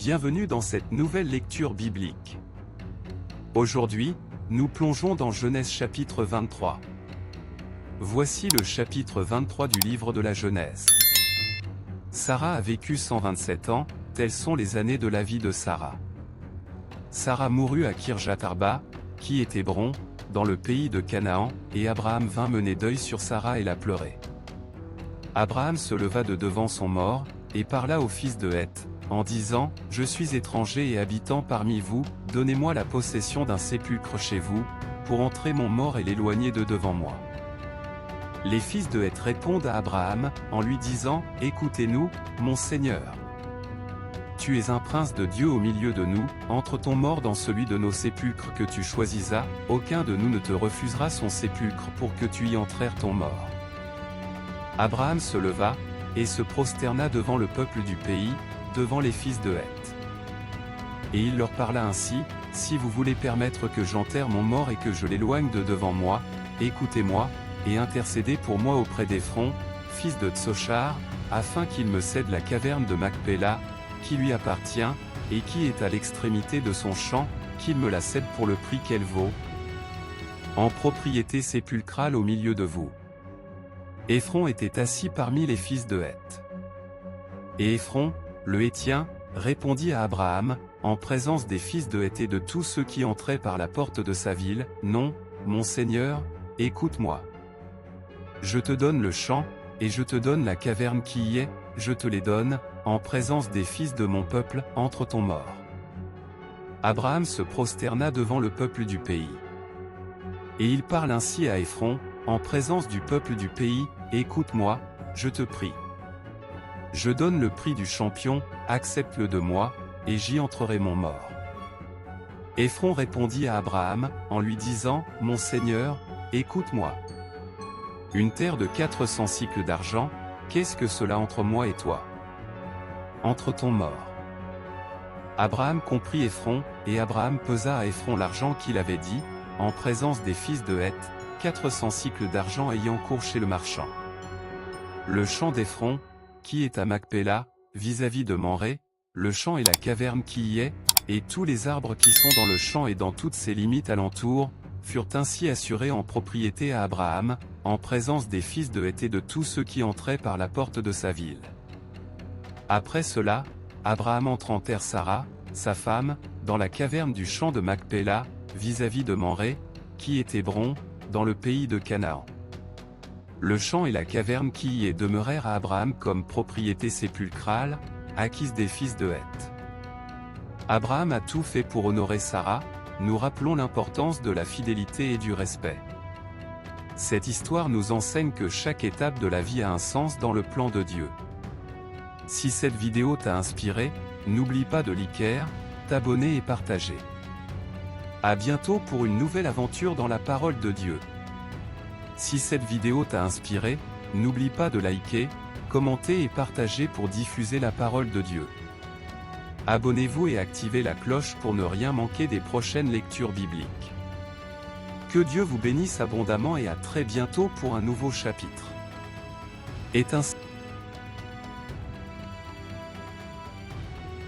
Bienvenue dans cette nouvelle lecture biblique. Aujourd'hui, nous plongeons dans Genèse chapitre 23. Voici le chapitre 23 du livre de la Genèse. Sarah a vécu 127 ans, telles sont les années de la vie de Sarah. Sarah mourut à Kirjat-Arba, qui est Hébron, dans le pays de Canaan, et Abraham vint mener deuil sur Sarah et la pleurer. Abraham se leva de devant son mort, et parla au fils de Heth, en disant, « Je suis étranger et habitant parmi vous, donnez-moi la possession d'un sépulcre chez vous, pour entrer mon mort et l'éloigner de devant moi. » Les fils de Heth répondent à Abraham, en lui disant, « Écoutez-nous, mon Seigneur. Tu es un prince de Dieu au milieu de nous, entre ton mort dans celui de nos sépulcres que tu choisisas, aucun de nous ne te refusera son sépulcre pour que tu y enterres ton mort. » Abraham se leva, et se prosterna devant le peuple du pays, devant les fils de Heth. Et il leur parla ainsi, « Si vous voulez permettre que j'enterre mon mort et que je l'éloigne de devant moi, écoutez-moi, et intercédez pour moi auprès d'Éphron, fils de Tsochar, afin qu'il me cède la caverne de Macpéla, qui lui appartient, et qui est à l'extrémité de son champ, qu'il me la cède pour le prix qu'elle vaut, en propriété sépulcrale au milieu de vous. » Éphron était assis parmi les fils de Heth. Et Éphron, le Héthien, répondit à Abraham, en présence des fils de Heth et de tous ceux qui entraient par la porte de sa ville, « Non, mon Seigneur, écoute-moi. Je te donne le champ, et je te donne la caverne qui y est, je te les donne, en présence des fils de mon peuple, entre ton mort. » Abraham se prosterna devant le peuple du pays. Et il parle ainsi à Éphron, en présence du peuple du pays, « Écoute-moi, je te prie. Je donne le prix du champion, accepte-le de moi, et j'y entrerai mon mort. » Éphron répondit à Abraham, en lui disant, « Mon Seigneur, écoute-moi. Une terre de 400 cycles d'argent, qu'est-ce que cela entre moi et toi? Entre ton mort. » Abraham comprit Éphron, et Abraham pesa à Éphron l'argent qu'il avait dit, en présence des fils de Heth, 400 cycles d'argent ayant cours chez le marchand. Le champ d'Éphron, qui est à Macpéla, vis-à-vis de Mamré, le champ et la caverne qui y est, et tous les arbres qui sont dans le champ et dans toutes ses limites alentour, furent ainsi assurés en propriété à Abraham, en présence des fils de Heth et de tous ceux qui entraient par la porte de sa ville. Après cela, Abraham enterre Sarah, sa femme, dans la caverne du champ de Macpéla, vis-à-vis de Mamré, qui est Hébron, dans le pays de Canaan. Le champ et la caverne qui y est demeurèrent à Abraham comme propriété sépulcrale, acquise des fils de Heth. Abraham a tout fait pour honorer Sarah, nous rappelons l'importance de la fidélité et du respect. Cette histoire nous enseigne que chaque étape de la vie a un sens dans le plan de Dieu. Si cette vidéo t'a inspiré, n'oublie pas de liker, t'abonner et partager. À bientôt pour une nouvelle aventure dans la parole de Dieu. Si cette vidéo t'a inspiré, n'oublie pas de liker, commenter et partager pour diffuser la parole de Dieu. Abonnez-vous et activez la cloche pour ne rien manquer des prochaines lectures bibliques. Que Dieu vous bénisse abondamment et à très bientôt pour un nouveau chapitre. Étincelle.